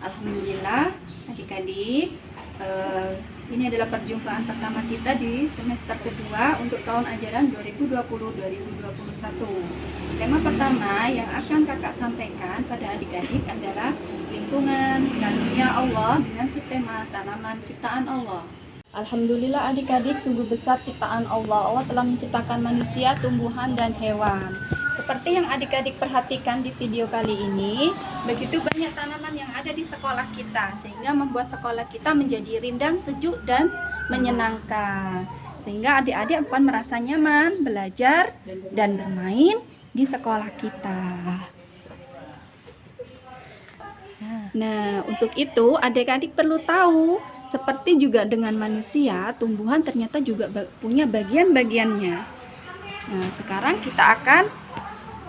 Alhamdulillah adik-adik, ini adalah perjumpaan pertama kita di semester kedua untuk tahun ajaran 2020-2021. Tema pertama yang akan kakak sampaikan pada adik-adik adalah lingkungan karunia Allah dengan subtema tanaman ciptaan Allah. Alhamdulillah adik-adik, sungguh besar ciptaan Allah. Allah telah menciptakan manusia, tumbuhan, dan hewan. Seperti yang adik-adik perhatikan di video kali ini, begitu banyak tanaman yang ada di sekolah kita, sehingga membuat sekolah kita menjadi rindang, sejuk, dan menyenangkan. Sehingga adik-adik akan merasa nyaman belajar dan bermain di sekolah kita. Nah, untuk itu adik-adik perlu tahu, seperti juga dengan manusia, tumbuhan ternyata juga punya bagian-bagiannya. Nah, sekarang kita akan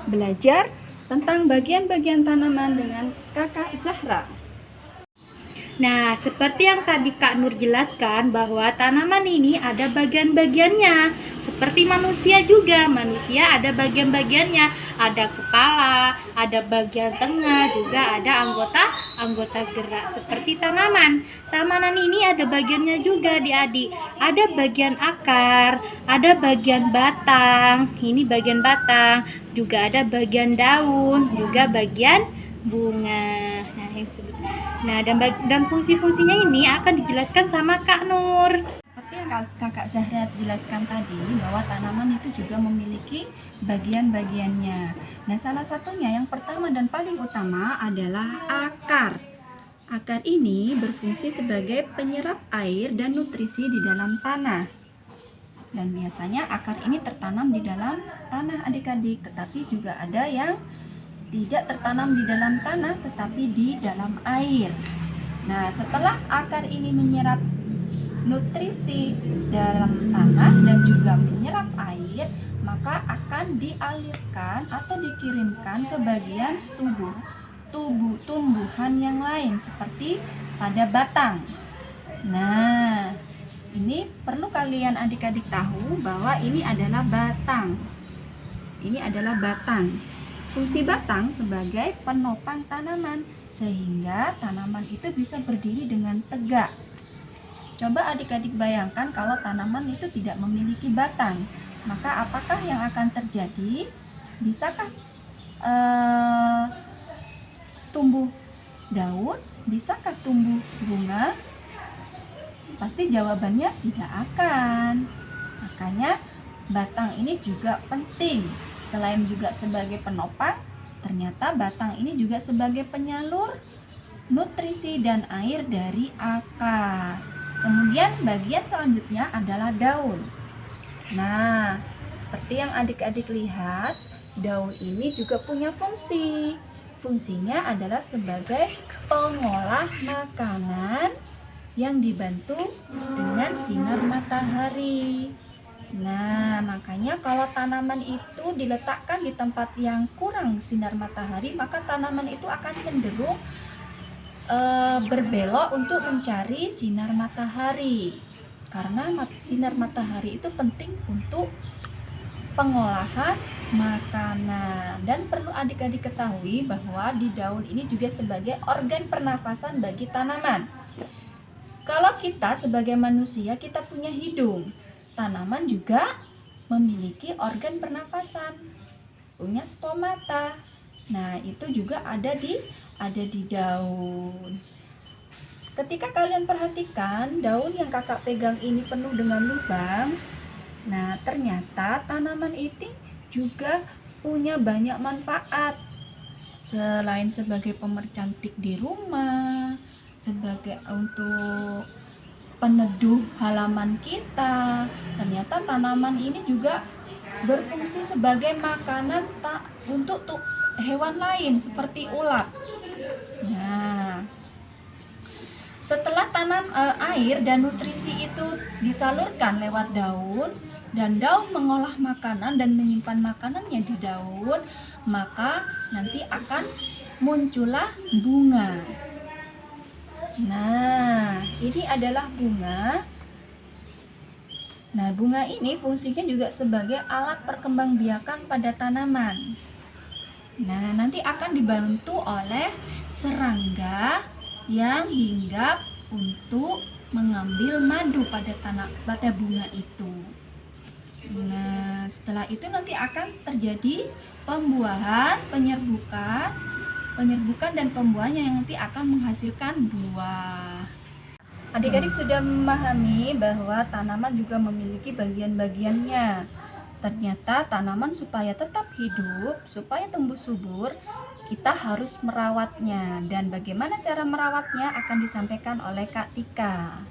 belajar tentang bagian-bagian tanaman dengan Kakak Zahra. Nah, seperti yang tadi Kak Nur jelaskan bahwa tanaman ini ada bagian-bagiannya. Seperti manusia juga, manusia ada bagian-bagiannya. Ada kepala, ada bagian tengah, juga ada anggota gerak seperti tanaman. Tanaman ini ada bagiannya juga adik-adik. Ada bagian akar, ada bagian batang. Ini bagian batang, juga ada bagian daun, juga bagian bunga. Nah, dan fungsi-fungsinya ini akan dijelaskan sama Kak Nur. Seperti yang Kakak Zahra jelaskan tadi, bahwa tanaman itu juga memiliki bagian-bagiannya. Nah, salah satunya yang pertama dan paling utama adalah akar. Akar ini berfungsi sebagai penyerap air dan nutrisi di dalam tanah. Dan biasanya akar ini tertanam di dalam tanah adik-adik, tetapi juga ada yang tidak tertanam di dalam tanah tetapi di dalam air. Nah, setelah akar ini menyerap nutrisi dalam tanah dan juga menyerap air, maka akan dialirkan atau dikirimkan ke bagian tumbuhan yang lain seperti pada batang. Nah, ini perlu kalian adik-adik tahu bahwa ini adalah batang. Ini adalah batang. Fungsi batang sebagai penopang tanaman, sehingga tanaman itu bisa berdiri dengan tegak. Coba adik-adik bayangkan kalau tanaman itu tidak memiliki batang, maka apakah yang akan terjadi? Bisakah tumbuh daun? Bisakah tumbuh bunga? Pasti jawabannya tidak akan. Makanya batang ini juga penting. Selain juga sebagai penopang, ternyata batang ini juga sebagai penyalur nutrisi dan air dari akar. Kemudian bagian selanjutnya adalah daun. Nah, seperti yang adik-adik lihat, daun ini juga punya fungsi. Fungsinya adalah sebagai pengolah makanan yang dibantu dengan sinar matahari. Nah, makanya kalau tanaman itu diletakkan di tempat yang kurang sinar matahari, maka tanaman itu akan cenderung berbelok untuk mencari sinar matahari. Karena sinar matahari itu penting untuk pengolahan makanan. Dan perlu adik-adik ketahui bahwa di daun ini juga sebagai organ pernafasan bagi tanaman. Kalau kita sebagai manusia, kita punya hidung. Tanaman juga memiliki organ pernafasan, punya stomata. Nah, itu juga ada di daun. Ketika kalian perhatikan daun yang kakak pegang ini penuh dengan lubang. Nah, ternyata tanaman ini juga punya banyak manfaat. Selain sebagai pemercantik di rumah, sebagai untuk peneduh halaman kita, ternyata tanaman ini juga berfungsi sebagai makanan untuk hewan lain seperti ulat. Nah, setelah air dan nutrisi itu disalurkan lewat daun, dan daun mengolah makanan dan menyimpan makanannya di daun, maka nanti akan muncullah bunga. Nah, ini adalah bunga. Nah, bunga ini fungsinya juga sebagai alat perkembangbiakan pada tanaman. Nah, nanti akan dibantu oleh serangga yang hinggap untuk mengambil madu pada bunga itu. Nah, setelah itu nanti akan terjadi pembuahan, penyerbukan dan pembuahan yang nanti akan menghasilkan buah. Adik-adik sudah memahami bahwa tanaman juga memiliki bagian-bagiannya. Ternyata tanaman supaya tetap hidup, supaya tumbuh subur, kita harus merawatnya. Dan bagaimana cara merawatnya akan disampaikan oleh Kak Tika.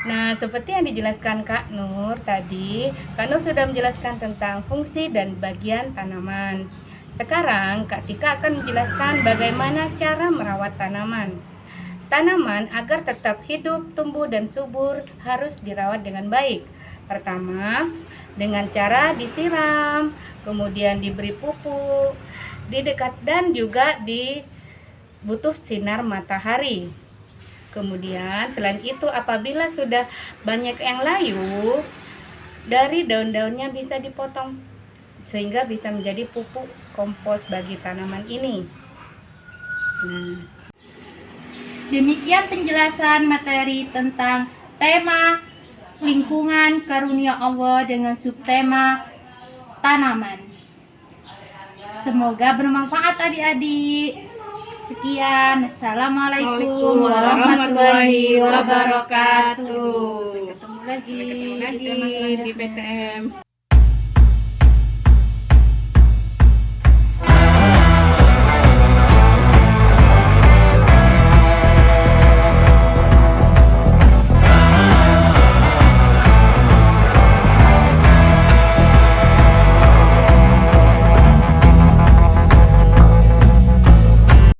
Nah, seperti yang dijelaskan Kak Nur tadi, Kak Nur sudah menjelaskan tentang fungsi dan bagian tanaman. Sekarang Kak Tika akan menjelaskan bagaimana cara merawat tanaman. Tanaman agar tetap hidup, tumbuh, dan subur harus dirawat dengan baik. Pertama, dengan cara disiram, kemudian diberi pupuk, dan juga butuh sinar matahari. Kemudian selain itu apabila sudah banyak yang layu, dari daun-daunnya bisa dipotong sehingga bisa menjadi pupuk kompos bagi tanaman ini. Nah, demikian penjelasan materi tentang tema lingkungan karunia Allah dengan subtema tanaman. Semoga bermanfaat adik-adik. Sekian, assalamualaikum warahmatullahi wabarakatuh. Sampai ketemu lagi di tema selanjutnya. PTM.